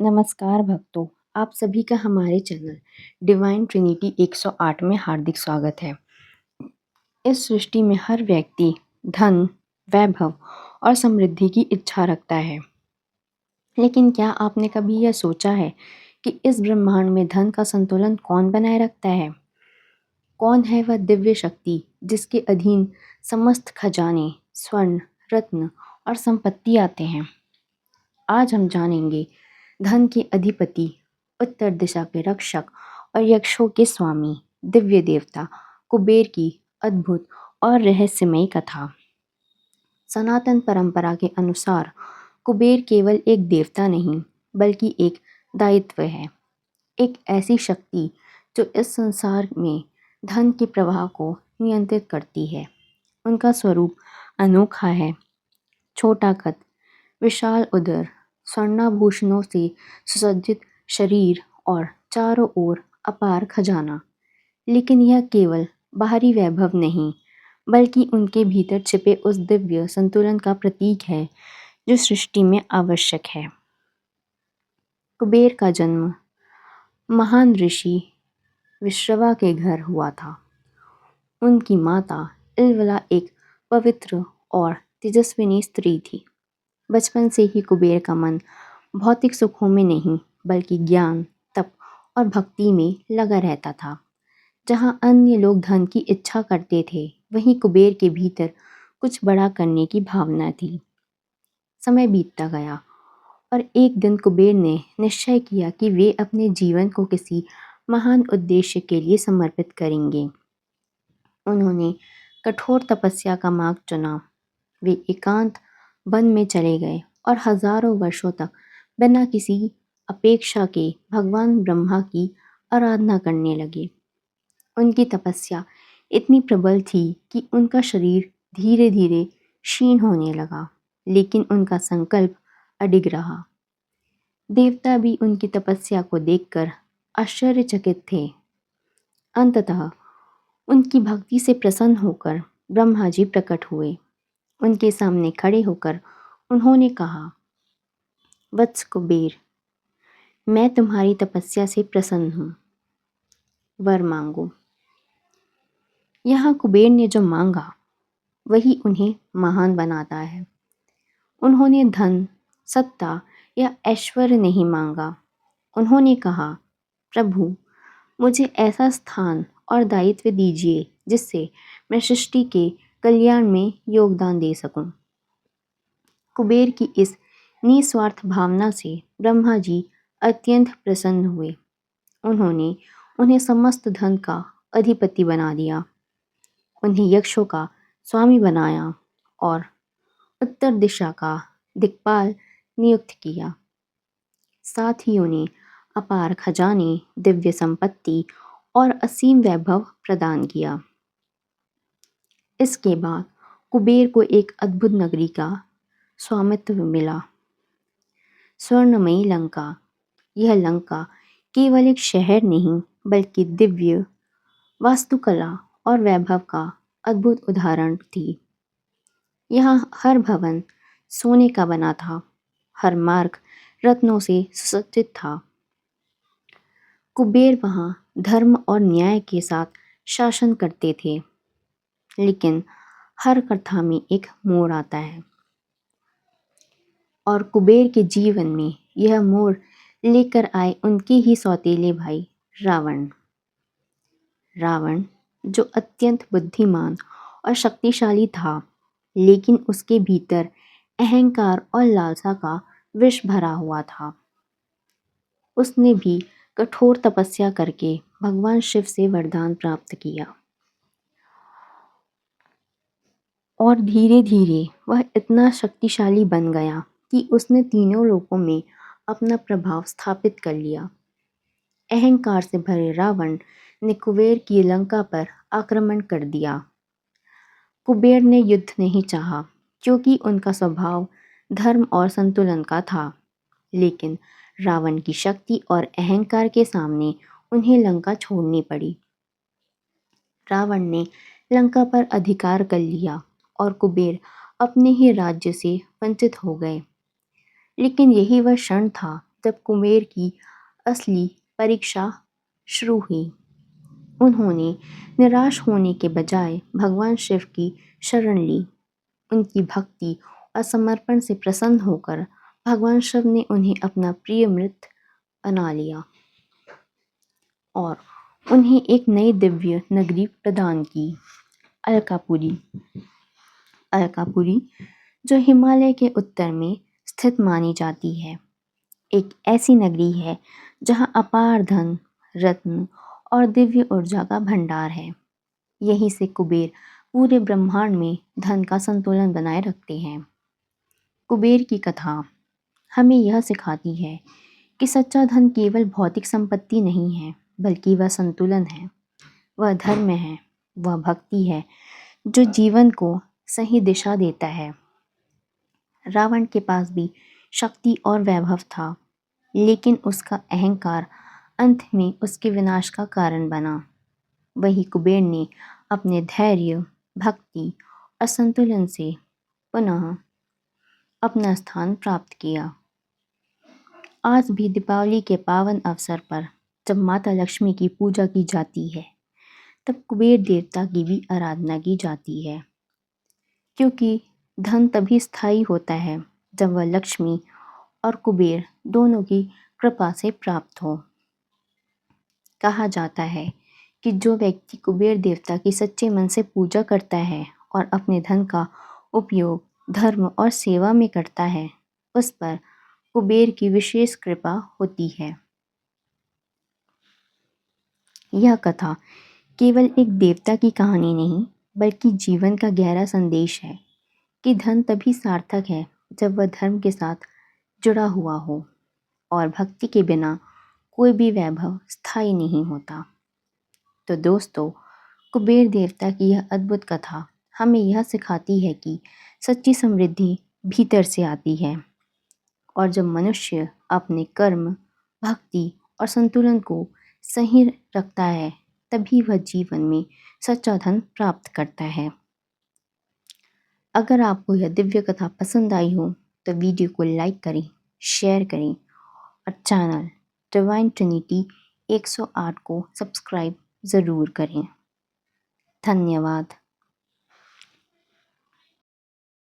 नमस्कार भक्तों, आप सभी का हमारे चैनल डिवाइन ट्रिनिटी 108 में हार्दिक स्वागत है। इस सृष्टि में हर व्यक्ति धन, वैभव और समृद्धि की इच्छा रखता है। लेकिन क्या आपने कभी यह सोचा है कि इस ब्रह्मांड में धन का संतुलन कौन बनाए रखता है? कौन है वह दिव्य शक्ति जिसके अधीन समस्त खजाने, स्वर्ण, रत्न और संपत्ति आते हैं? आज हम जानेंगे धन के अधिपति, उत्तर दिशा के रक्षक और यक्षों के स्वामी, दिव्य देवता कुबेर की अद्भुत और रहस्यमयी कथा। सनातन परंपरा के अनुसार कुबेर केवल एक देवता नहीं, बल्कि एक दायित्व है, एक ऐसी शक्ति जो इस संसार में धन के प्रवाह को नियंत्रित करती है। उनका स्वरूप अनोखा है, छोटा कद, विशाल उदर, स्वर्णाभूषणों से सुसज्जित शरीर और चारों ओर अपार खजाना। लेकिन यह केवल बाहरी वैभव नहीं, बल्कि उनके भीतर छिपे उस दिव्य संतुलन का प्रतीक है जो सृष्टि में आवश्यक है। कुबेर का जन्म महान ऋषि विश्रवा के घर हुआ था। उनकी माता इलवला एक पवित्र और तेजस्विनी स्त्री थी। बचपन से ही कुबेर का मन भौतिक सुखों में नहीं, बल्कि ज्ञान, तप और भक्ति में लगा रहता था। जहाँ अन्य लोग धन की इच्छा करते थे, वहीं कुबेर के भीतर कुछ बड़ा करने की भावना थी। समय बीतता गया और एक दिन कुबेर ने निश्चय किया कि वे अपने जीवन को किसी महान उद्देश्य के लिए समर्पित करेंगे। उन्होंने कठोर तपस्या का मार्ग चुना। वे एकांत वन में चले गए और हजारों वर्षों तक बिना किसी अपेक्षा के भगवान ब्रह्मा की आराधना करने लगे। उनकी तपस्या इतनी प्रबल थी कि उनका शरीर धीरे धीरे क्षीण होने लगा, लेकिन उनका संकल्प अडिग रहा। देवता भी उनकी तपस्या को देखकर आश्चर्यचकित थे। अंततः उनकी भक्ति से प्रसन्न होकर ब्रह्मा जी प्रकट हुए। उनके सामने खड़े होकर उन्होंने कहा, वत्स कुबेर, मैं तुम्हारी तपस्या से प्रसन्न हूँ, वर मांगो। यहाँ कुबेर ने जो मांगा वही उन्हें महान बनाता है। उन्होंने धन, सत्ता या ऐश्वर्य नहीं मांगा। उन्होंने कहा, प्रभु, मुझे ऐसा स्थान और दायित्व दीजिए जिससे मैं सृष्टि के कल्याण में योगदान दे सकूं। कुबेर की इस निस्वार्थ भावना से ब्रह्मा जी अत्यंत प्रसन्न हुए। उन्होंने उन्हें समस्त धन का अधिपति बना दिया, उन्हें यक्षों का स्वामी बनाया और उत्तर दिशा का दिक्पाल नियुक्त किया। साथ ही उन्हें अपार खजाने, दिव्य संपत्ति और असीम वैभव प्रदान किया। इसके बाद कुबेर को एक अद्भुत नगरी का स्वामित्व मिला, स्वर्णमयी लंका। यह लंका केवल एक शहर नहीं, बल्कि दिव्य वास्तुकला और वैभव का अद्भुत उदाहरण थी। यहाँ हर भवन सोने का बना था, हर मार्ग रत्नों से सुसज्जित था। कुबेर वहाँ धर्म और न्याय के साथ शासन करते थे। लेकिन हर कथा में एक मोड़ आता है, और कुबेर के जीवन में यह मोड़ लेकर आए उनके ही सौतेले भाई रावण। रावण जो अत्यंत बुद्धिमान और शक्तिशाली था, लेकिन उसके भीतर अहंकार और लालसा का विष भरा हुआ था। उसने भी कठोर तपस्या करके भगवान शिव से वरदान प्राप्त किया, और धीरे धीरे वह इतना शक्तिशाली बन गया कि उसने तीनों लोकों में अपना प्रभाव स्थापित कर लिया। अहंकार से भरे रावण ने कुबेर की लंका पर आक्रमण कर दिया। कुबेर ने युद्ध नहीं चाहा, क्योंकि उनका स्वभाव धर्म और संतुलन का था। लेकिन रावण की शक्ति और अहंकार के सामने उन्हें लंका छोड़नी पड़ी। रावण ने लंका पर अधिकार कर लिया और कुबेर अपने ही राज्य से वंचित हो गए। लेकिन यही वह क्षण था जब कुबेर की असली परीक्षा शुरू हुई। उन्होंने निराश होने के बजाय भगवान शिव की शरण ली। उनकी भक्ति और समर्पण से प्रसन्न होकर भगवान शिव ने उन्हें अपना प्रिय मित्र बना लिया और उन्हें एक नई दिव्य नगरी प्रदान की, अलकापुरी। अलकापुरी, जो हिमालय के उत्तर में स्थित मानी जाती है, एक ऐसी नगरी है जहाँ अपार धन, रत्न और दिव्य ऊर्जा का भंडार है। यहीं से कुबेर पूरे ब्रह्मांड में धन का संतुलन बनाए रखते हैं। कुबेर की कथा हमें यह सिखाती है कि सच्चा धन केवल भौतिक संपत्ति नहीं है, बल्कि वह संतुलन है, वह धर्म है, वह भक्ति है जो जीवन को सही दिशा देता है। रावण के पास भी शक्ति और वैभव था, लेकिन उसका अहंकार अंत में उसके विनाश का कारण बना। वही कुबेर ने अपने धैर्य, भक्ति और संतुलन से पुनः अपना स्थान प्राप्त किया। आज भी दीपावली के पावन अवसर पर जब माता लक्ष्मी की पूजा की जाती है, तब कुबेर देवता की भी आराधना की जाती है, क्योंकि धन तभी स्थायी होता है जब वह लक्ष्मी और कुबेर दोनों की कृपा से प्राप्त हो। कहा जाता है कि जो व्यक्ति कुबेर देवता की सच्चे मन से पूजा करता है और अपने धन का उपयोग धर्म और सेवा में करता है, उस पर कुबेर की विशेष कृपा होती है। यह कथा केवल एक देवता की कहानी नहीं, बल्कि जीवन का गहरा संदेश है कि धन तभी सार्थक है जब वह धर्म के साथ जुड़ा हुआ हो और भक्ति के बिना कोई भी वैभव स्थायी नहीं होता। तो दोस्तों, कुबेर देवता की यह अद्भुत कथा हमें यह सिखाती है कि सच्ची समृद्धि भीतर से आती है और जब मनुष्य अपने कर्म, भक्ति और संतुलन को सही रखता है, तभी वह जीवन में सच्चा धन प्राप्त करता है। अगर आपको यह दिव्य कथा पसंद आई हो तो वीडियो को लाइक करें, शेयर करें और चैनल डिवाइन ट्रिनिटी 108 को सब्सक्राइब ज़रूर करें। धन्यवाद।